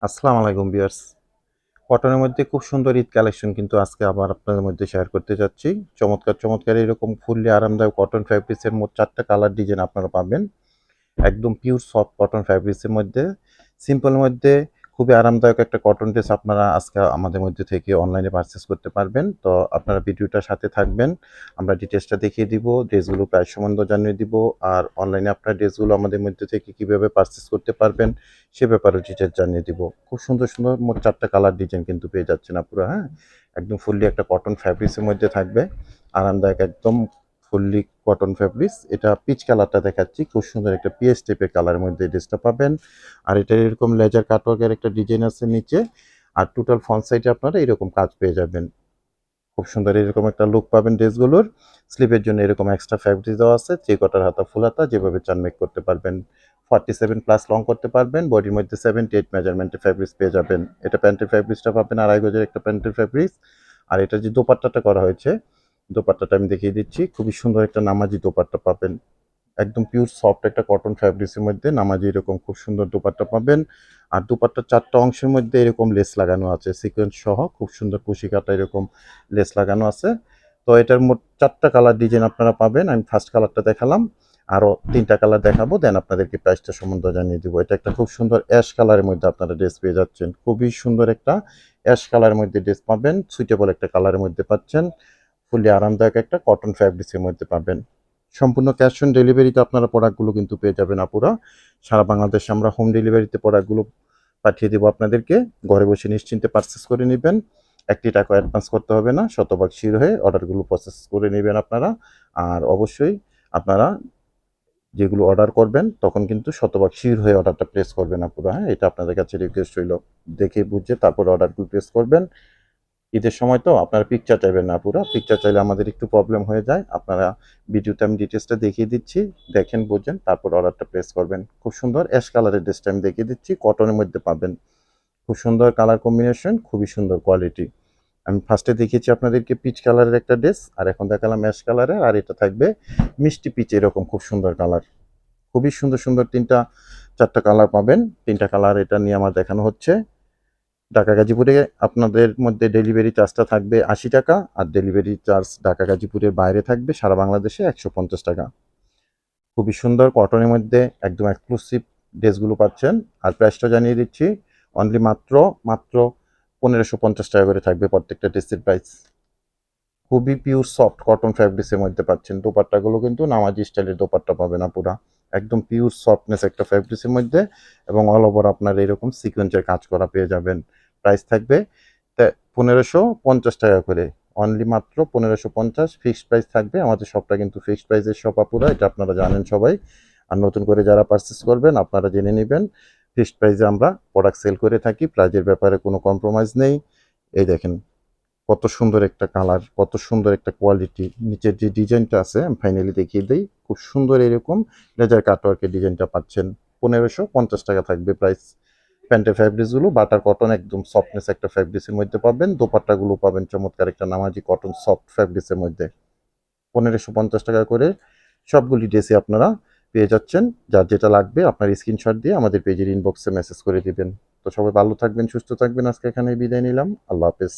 আসসালামু আলাইকুম ভিউয়ার্স। কটনের মধ্যে খুব সুন্দর ঈদ কালেকশন কিন্তু আজকে আবার আপনাদের মধ্যে শেয়ার করতে যাচ্ছি। চমৎকার, চমৎকার এরকম ফুললি আরামদায়ক কটন ফ্যাব্রিক্সের মোট ৪ টা কালার ডিজাইন আপনারা পাবেন। একদম পিওর সফট কটন ফ্যাব্রিক্সের মধ্যে সিম্পলের মধ্যে খুবই আরামদায়ক একটা কটন ড্রেস আপনারা আজকে আমাদের মধ্যে থেকে অনলাইনে পারচেস করতে পারবেন। তো আপনারা ভিডিওটার সাথে থাকবেন। আমরা ডিটেইলসটা দেখিয়ে দিব, ড্রেসগুলো প্রাইস সম্বন্ধে জানিয়ে দিব। আর অনলাইনে আপনারা ড্রেসগুলো আমাদের মধ্যে থেকে কিভাবে পারচেস করতে পারবেন সে ব্যাপারেও ডিটেইলস জানিয়ে দিব। খুব সুন্দর, সুন্দর মোট ৪ টা কালার ডিজাইন কিন্তু পেয়ে যাচ্ছেন আপনারা, হ্যাঁ? একদম ফুললি একটা কটন ফ্যাব্রিক্সের মধ্যে থাকবে। আরামদায়ক একদম ফুললি কটন ফ্যাব্রিক্স। এটা পিচ কালারটা দেখাচ্ছি। খুব সুন্দর একটা পিএস টাইপের কালারের মধ্যে এই ড্রেসটা পাবেন। আর এটা এরকম লেজার কাটওয়ার্কের একটা ডিজাইন আছে নিচে। আর টোটাল ফ্রন্ট সাইডে আপনারা এরকম কাজ পেয়ে যাবেন। খুব সুন্দর এরকম একটা লুক পাবেন ড্রেসগুলোর। স্লিভের জন্য এরকম এক্সট্রা ফ্যাব্রিক দেওয়া আছে। 3 কোয়ার্টার হাতা, ফুল হাতা যেভাবে চান মেক করতে পারবেন। 47 প্লাস লং করতে পারবেন। বডির মধ্যে 78 মেজারমেন্টের ফ্যাব্রিক্স পেয়ে যাবেন। এটা প্যান্টের ফ্যাব্রিক্সটা পাবেন আড়াই গজের একটা প্যান্টের ফ্যাব্রিক্স। আর এটা যে দোপাট্টাটা করা হয়েছে, দোপাট্টাটা আমি দেখিয়ে দিচ্ছি। খুবই সুন্দর একটা নামাজি দোপাট্টা পাবেন। একদম পিওর সফট একটা কটন ফ্যাব্রিক্সের মধ্যে নামাজি এরকম খুব সুন্দর দোপাট্টা পাবেন। আর দোপাট্টার ৪ টা অংশের মধ্যে এরকম লেস লাগানো আছে। সিকোয়েন্স সহ খুব সুন্দর কুশি কাটা এরকম লেস লাগানো আছে। তো এটার মোট ৪ টা কালার ডিজাইন আপনারা পাবেন। আমি ফার্স্ট কালারটা দেখালাম। আরও ৩ টা কালার দেখাবো। দেন আপনাদেরকে প্রাইসটা সম্বন্ধে জানিয়ে দিব। এটা একটা খুব সুন্দর অ্যাশ কালারের মধ্যে আপনারা ড্রেস পেয়ে যাচ্ছেন। খুবই সুন্দর একটা অ্যাশ কালারের মধ্যে ড্রেস পাবেন। সুইটেবল একটা কালারের মধ্যে পাচ্ছেন। ফুললি আরামদায়ক একটা কটন ফ্যাব্রিক্সের মধ্যে পাবেন। সম্পূর্ণ ক্যাশ অন ডেলিভারিতে আপনারা প্রোডাক্টগুলো কিন্তু পেয়ে যাবেন আপুরা। সারা বাংলাদেশে আমরা হোম ডেলিভারিতে প্রোডাক্টগুলো পাঠিয়ে দেবো আপনাদেরকে। ঘরে বসে নিশ্চিন্তে পারচেস করে নেবেন। ১ টি টাকাও অ্যাডভান্স করতে হবে না। শতভাগ শিওর হয়ে অর্ডারগুলো প্রসেস করে নেবেন আপনারা। আর অবশ্যই আপনারা যেগুলো অর্ডার করবেন তখন কিন্তু শতভাগ শিওর হয়ে অর্ডারটা প্লেস করবেন আপুরা, হ্যাঁ? এটা আপনাদের কাছে রিকোয়েস্ট রইল। দেখে বুঝে তারপর অর্ডারগুলো প্লেস করবেন। ঈদের সময় তো আপনারা পিকচার চাইবেন না পুরা। পিকচার চাইলে আমাদের একটু প্রবলেম হয়ে যায়। আপনারা ভিডিওতে আমি ডিটেইলসটা দেখিয়ে দিচ্ছি। দেখেন, বুঝেন, তারপর অর্ডারটা প্লেস করবেন। খুব সুন্দর অ্যাশ কালারের ড্রেসটা আমি দেখিয়ে দিচ্ছি। কটনের মধ্যে পাবেন। খুব সুন্দর কালার কম্বিনেশন, খুবই সুন্দর কোয়ালিটি। আমি ফার্স্টে দেখিয়েছি আপনাদেরকে পিচ কালারের একটা ড্রেস, আর এখন দেখালাম অ্যাশ কালারের, আর এটা থাকবে মিষ্টি পিচ এরকম খুব সুন্দর কালার। খুবই সুন্দর, সুন্দর ৩ টা ৪ টা কালার পাবেন। ৩ টা কালার এটা নিয়ে আমার দেখানো হচ্ছে। ঢাকা গাজীপুরে আপনাদের মধ্যে ডেলিভারি চার্জটা থাকবে ৮০ টাকা। আর ডেলিভারি চার্জ ঢাকা গাজীপুরের বাইরে থাকবে সারা বাংলাদেশে ১৫০ টাকা। খুবই সুন্দর কটনের মধ্যে একদম এক্সক্লুসিভ ড্রেসগুলো পাচ্ছেন। আর প্রাইসটা জানিয়ে দিচ্ছি। অনলি মাত্র ১৫৫০ টাকা করে থাকবে প্রত্যেকটা ড্রেসের প্রাইস। খুবই পিওর সফট কটন ফ্যাব্রিক্সের মধ্যে পাচ্ছেন। দোপাট্টাগুলো কিন্তু নামাজি স্টাইলের দোপাট্টা পাবেন আপুরা। একদম পিওর সফটনেস একটা ফ্যাব্রিক্সের মধ্যে, এবং অল ওভার আপনার এরকম সিকোয়েন্সের কাজ করা পেয়ে যাবেন। প্রাইস থাকবে ১৫৫০ টাকা করে। অনলি মাত্র ১৫৫০ ফিক্সড প্রাইস থাকবে। আমাদের শপটা কিন্তু ফিক্সড প্রাইসের শপ আপুরা, এটা আপনারা জানেন সবাই। আর নতুন করে যারা পারচেস করবেন আপনারা জেনে নিবেন, ফিক্সড প্রাইসে আমরা প্রোডাক্ট সেল করে থাকি। প্রাইজের ব্যাপারে কোনো কম্প্রোমাইজ নেই। এই দেখেন কত সুন্দর একটা কালার, কত সুন্দর একটা কোয়ালিটি। নিচের যে ডিজাইনটা আছে আমি ফাইনালি দেখিয়ে দেই। খুব সুন্দর এরকম লেজার কাটওয়ার্কের ডিজাইনটা পাচ্ছেন। ১৫৫০ টাকা থাকবে প্রাইস। প্যান্টের ফ্যাব্রিক্সগুলো বাটার কটন একদম সফটনেস একটা ফ্যাব্রিক্সের মধ্যে পাবেন। দোপাট্টাগুলো পাবেন চমৎকার একটা নামাজি কটন সফট ফ্যাব্রিক্সের মধ্যে। ১৫৫০ টাকা করে সবগুলি ড্রেসই আপনারা পেয়ে যাচ্ছেন। যার যেটা লাগবে আপনার স্ক্রিনশট দিয়ে আমাদের পেজের ইনবক্সে মেসেজ করে দিবেন। তো সবাই ভালো থাকবেন, সুস্থ থাকবেন। আজকে এখানেই বিদায় নিলাম। আল্লাহ হাফেজ।